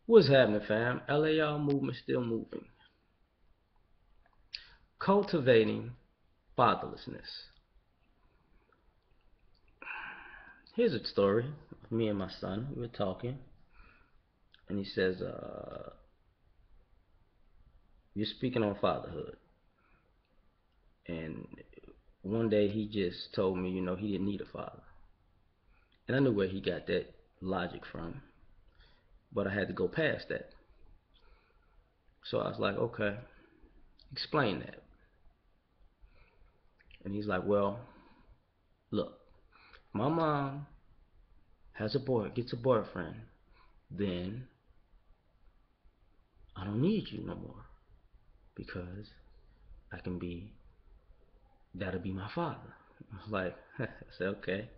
What's happening, fam? L.A.R movement still moving. Cultivating fatherlessness. Here's a story of me and my son. We were talking, and he says, "You're speaking on fatherhood." And one day he just told me, he didn't need a father. And I knew where he got that logic from, but I had to go past that. So I was like, okay, explain that. And he's like, well, look, my mom gets a boyfriend, then I don't need you no more because I can be, that'll be my father. I was like, I said, okay.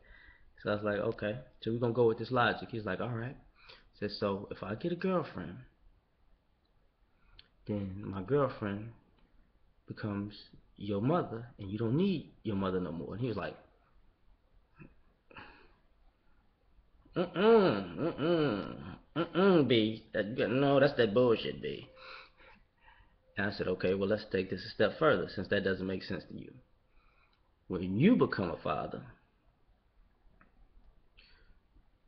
So I was like, okay, so we're gonna go with this logic. He's like, all right. I said, so if I get a girlfriend, then my girlfriend becomes your mother, and you don't need your mother no more. And he was like, B. No, that's that bullshit, B. And I said, okay, well, let's take this a step further, since that doesn't make sense to you. When you become a father,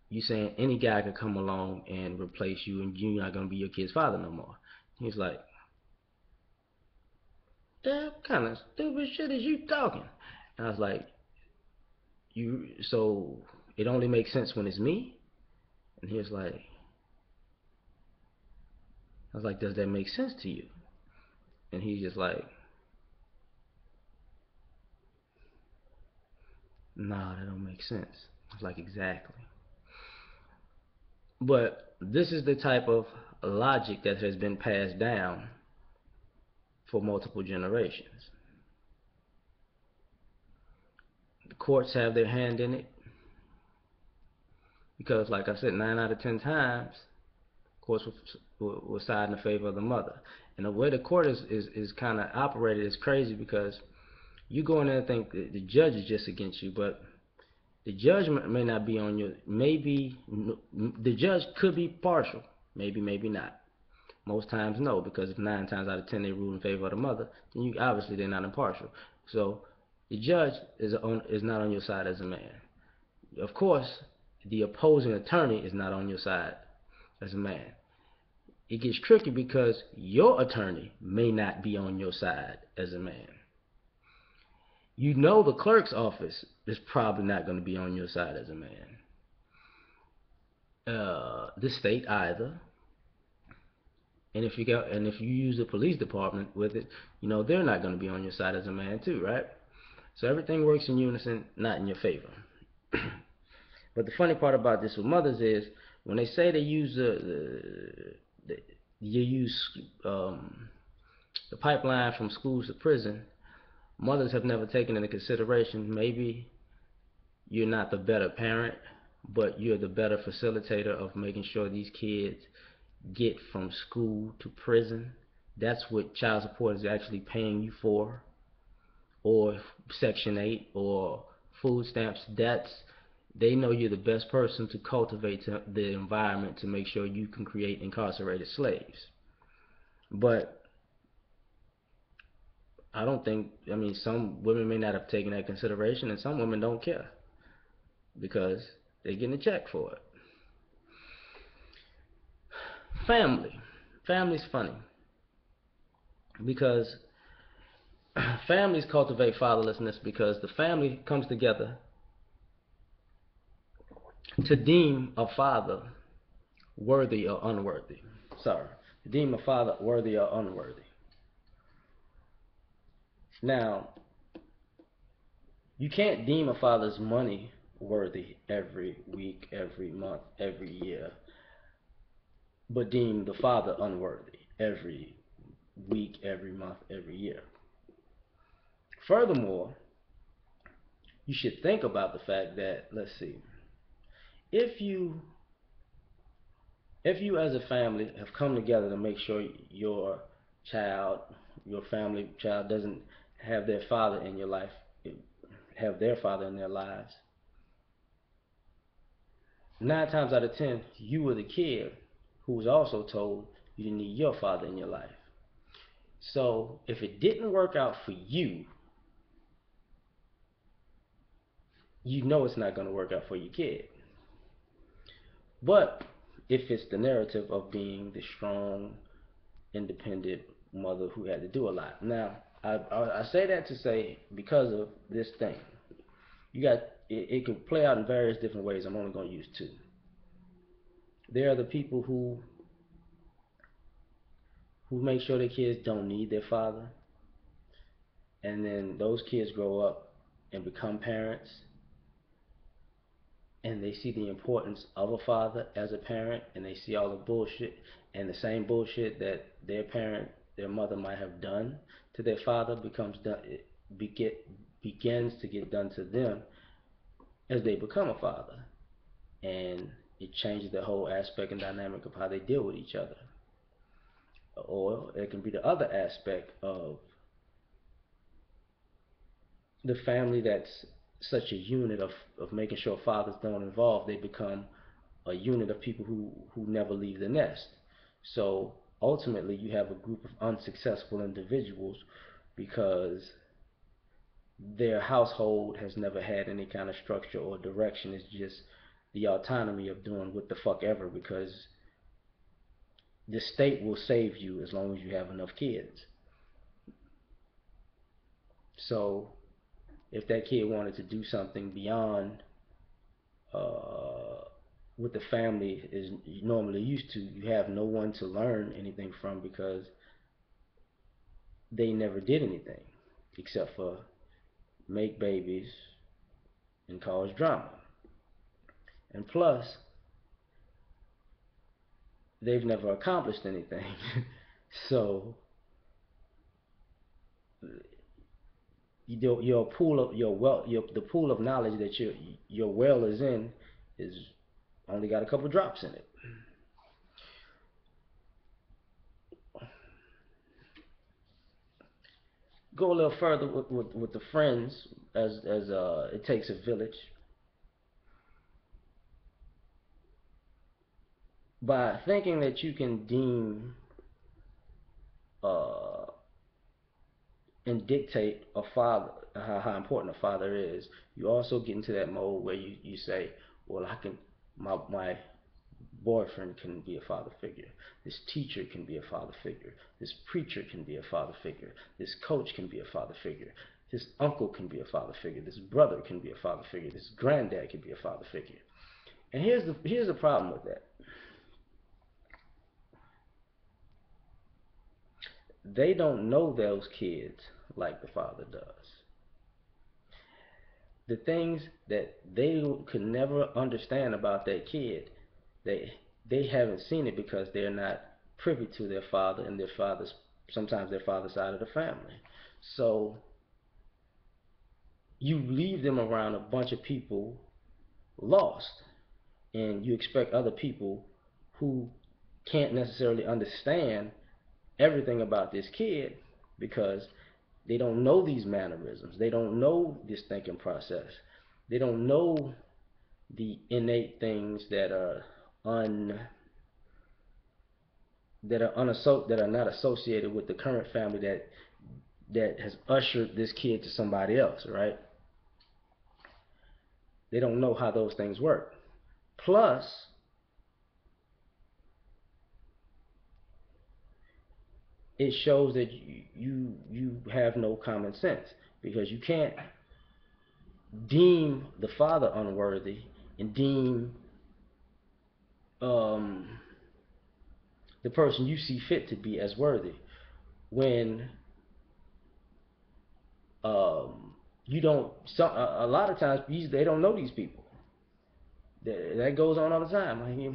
you saying any guy could come along and replace you, and you're not gonna be your kid's father no more. He's like, what kind of stupid shit is you talking? And I was like, so it only makes sense when it's me? And he was like, I was like, does that make sense to you? And he's just like, nah, that don't make sense. I was like, exactly. But this is the type of logic that has been passed down for multiple generations. The courts have their hand in it because, like I said, 9 out of 10 times, courts will side in favor of the mother. And the way the court is kind of operated is crazy because you go in there and think the judge is just against you, but the judge may not be on your. Maybe the judge could be partial. Maybe not. Most times no, because if 9 times out of 10 they rule in favor of the mother, then you obviously they're not impartial. So the judge is not on your side as a man. Of course, the opposing attorney is not on your side as a man. It gets tricky because your attorney may not be on your side as a man. The clerk's office is probably not going to be on your side as a man. The state either. And if you use the police department with it, they're not going to be on your side as a man too, right? So everything works in unison, not in your favor. But the funny part about this with mothers is when they say they use the you use the pipeline from schools to prison, mothers have never taken into consideration maybe you're not the better parent, but you're the better facilitator of making sure these kids get from school to prison. That's what child support is actually paying you for, or Section 8 or food stamps. They know you're the best person to cultivate the environment to make sure you can create incarcerated slaves. But I don't think, some women may not have taken that consideration, and some women don't care because they're getting a check for it. Family. Family's funny because families cultivate fatherlessness because the family comes together to deem a father worthy or unworthy. Sorry, to deem a father worthy or unworthy. Now, you can't deem a father's money worthy every week, every month, every year, but deem the father unworthy every week, every month, every year. Furthermore, you should think about the fact that, let's see, if you as a family have come together to make sure child, your family child doesn't have their father in your life, have their father in their lives, 9 times out of 10, you were the kid who was also told you didn't need your father in your life. So if it didn't work out for you, you know it's not going to work out for your kid. But if it's the narrative of being the strong, independent mother who had to do a lot. Now, I say that to say because of this thing, you got it can play out in various different ways. I'm only going to use two. There are the people who make sure their kids don't need their father, and then those kids grow up and become parents, and they see the importance of a father as a parent, and they see all the bullshit and the same bullshit that their mother might have done to their father begins to get done to them as they become a father, and it changes the whole aspect and dynamic of how they deal with each other. Or it can be the other aspect of the family that's such a unit of making sure fathers don't involve, they become a unit of people who never leave the nest. So ultimately, you have a group of unsuccessful individuals because their household has never had any kind of structure or direction. It's just the autonomy of doing what the fuck ever because the state will save you as long as you have enough kids. So if that kid wanted to do something beyond uh, what the family is normally used to, you have no one to learn anything from because they never did anything except for make babies and cause drama. And plus, they've never accomplished anything. So your pool of your well your the pool of knowledge that your well is in is only got a couple drops in it. Go a little further with the friends as it takes a village. By thinking that you can deem uh, and dictate a father how important a father is, you also get into that mode where you say, well, I can my boyfriend can be a father figure. This teacher can be a father figure. This preacher can be a father figure. This coach can be a father figure. This uncle can be a father figure. This brother can be a father figure. This granddad can be a father figure. And here's the problem with that. They don't know those kids like the father does. The things that they could never understand about that kid, they they haven't seen it because they're not privy to their father and their father's sometimes their father's side of the family. So you leave them around a bunch of people lost, and you expect other people who can't necessarily understand everything about this kid because they don't know these mannerisms. They don't know this thinking process. They don't know the innate things that are un that are not associated with the current family that has ushered this kid to somebody else, right? They don't know how those things work. Plus, it shows that you have no common sense because you can't deem the father unworthy and deem um, the person you see fit to be as worthy when you don't. A lot of times they don't know these people. That goes on all the time. Like,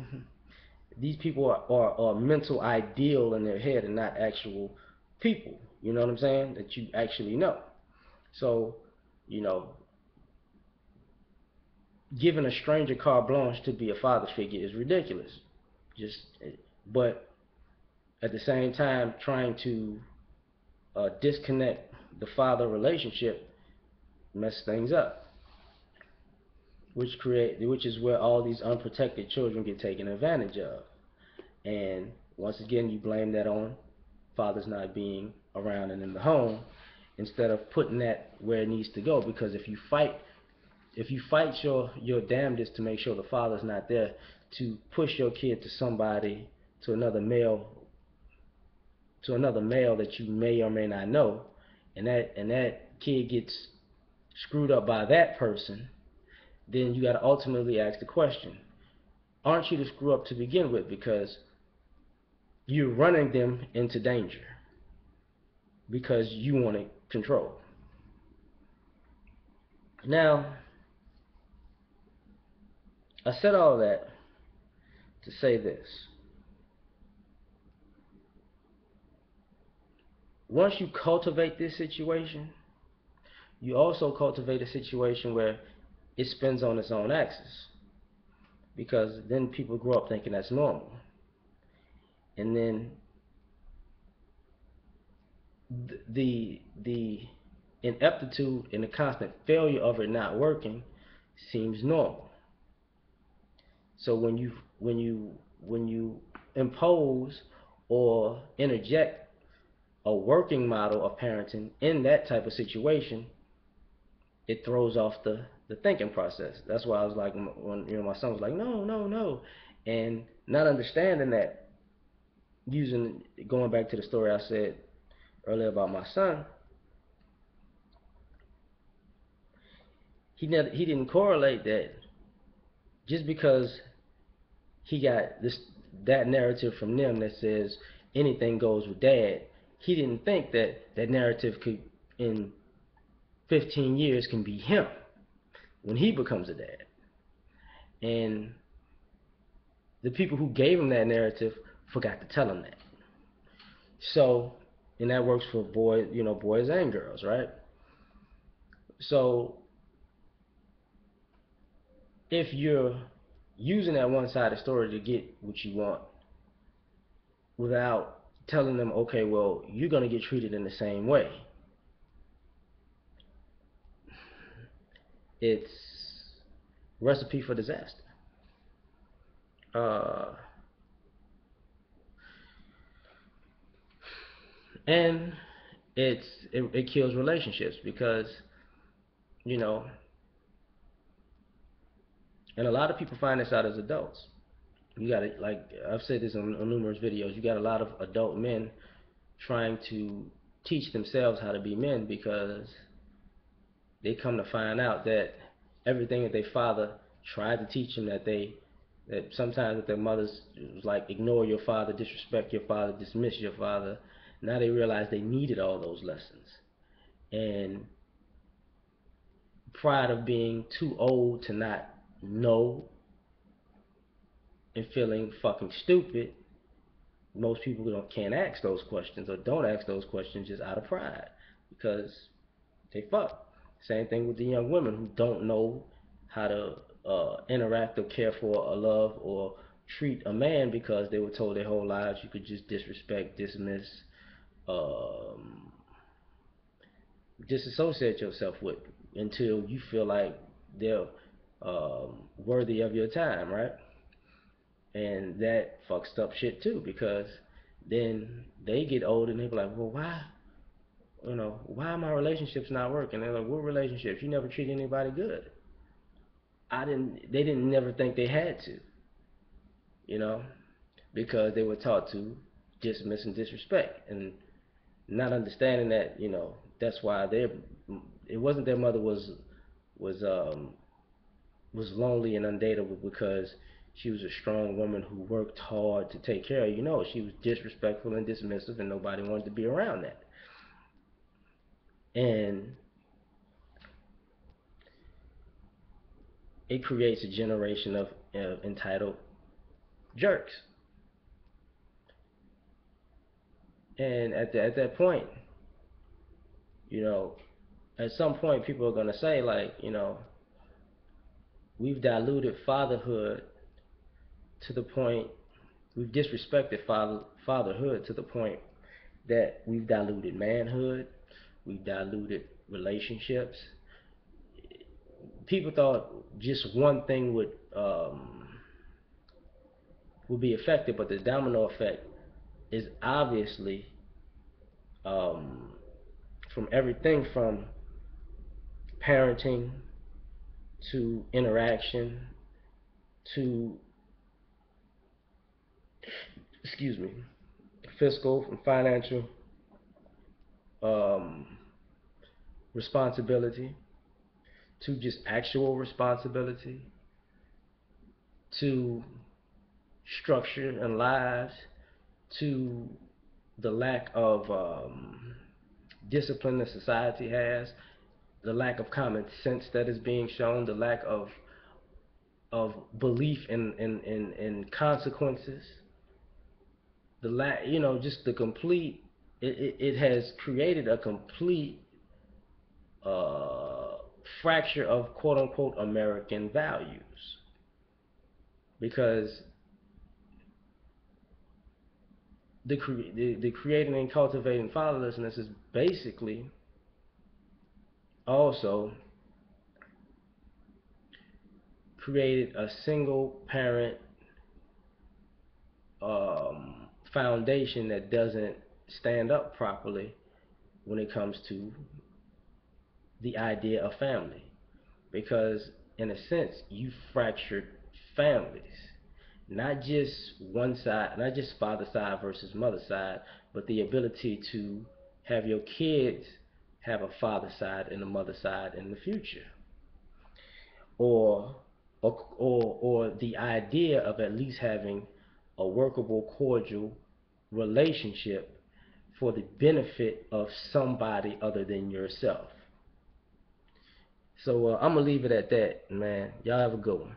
these people are mental ideal in their head and not actual people. You know what I'm saying? That you actually know. So, you know, giving a stranger carte blanche to be a father figure is ridiculous. Just, but at the same time, trying to disconnect the father relationship mess things up, which is where all these unprotected children get taken advantage of. And once again, you blame that on fathers not being around and in the home, instead of putting that where it needs to go. Because if you fight your damnedest to make sure the father's not there, to push your kid to somebody, to another male, that you may or may not know, and that kid gets screwed up by that person, then you got to ultimately ask the question: aren't you the screw up to begin with? Because you're running them into danger because you want to control. Now, I said all that to say this: once you cultivate this situation, you also cultivate a situation where it spins on its own axis, because then people grow up thinking that's normal, and then the ineptitude and the constant failure of it not working seems normal. So when you impose or interject a working model of parenting in that type of situation, it throws off the thinking process. That's why I was like, when my son was like, no, no, no, and not understanding that, going back to the story I said earlier about my son, he didn't correlate that just because he got that narrative from them that says anything goes with dad. He didn't think that that narrative could, in 15 years, can be him when he becomes a dad. And the people who gave him that narrative forgot to tell him that. So, and that works for boys and girls, right? So, if you're using that one-sided story to get what you want without telling them, okay, well, you're going to get treated in the same way, it's recipe for disaster. Uh, and it kills relationships because, you know, and a lot of people find this out as adults. You got it, like I've said this on numerous videos. You got a lot of adult men trying to teach themselves how to be men because they come to find out that everything that their father tried to teach them, that sometimes that their mothers was like, ignore your father, disrespect your father, dismiss your father. Now they realize they needed all those lessons, and pride of being too old to not know and feeling fucking stupid, most people can't ask those questions or don't ask those questions just out of pride because they fuck. Same thing with the young women who don't know how to interact or care for or love or treat a man because they were told their whole lives you could just disrespect, dismiss, um, disassociate yourself with until you feel like they're worthy of your time, right? And that fucks up shit too, because then they get old and they be like, well, why my relationships not working? They're like, what relationships? You never treat anybody good. They didn't never think they had to, you know, because they were taught to dismiss and disrespect, and not understanding that, that's why it wasn't their mother was um was lonely and undateable because she was a strong woman who worked hard to take care of you. Know, she was disrespectful and dismissive, and nobody wanted to be around that. And it creates a generation of entitled jerks. And at that point, you know, at some point, people are gonna say, like, we've diluted fatherhood to the point, we've disrespected fatherhood to the point that we've diluted manhood, we've diluted relationships. People thought just one thing would will be affected, but the domino effect is obviously um, from everything from parenting to interaction to, excuse me, fiscal and financial um, responsibility to just actual responsibility to structure and lives to the lack of discipline that society has, the lack of common sense that is being shown, the lack of belief in consequences, the lack, just the complete. It has created a complete uh, fracture of quote unquote American values because the creating and cultivating fatherlessness is basically also created a single parent foundation that doesn't stand up properly when it comes to the idea of family. Because, in a sense, you fractured families. Not just one side, not just father side versus mother side, but the ability to have your kids have a father side and a mother side in the future. Or, or the idea of at least having a workable, cordial relationship for the benefit of somebody other than yourself. So I'm gonna leave it at that, man. Y'all have a good one.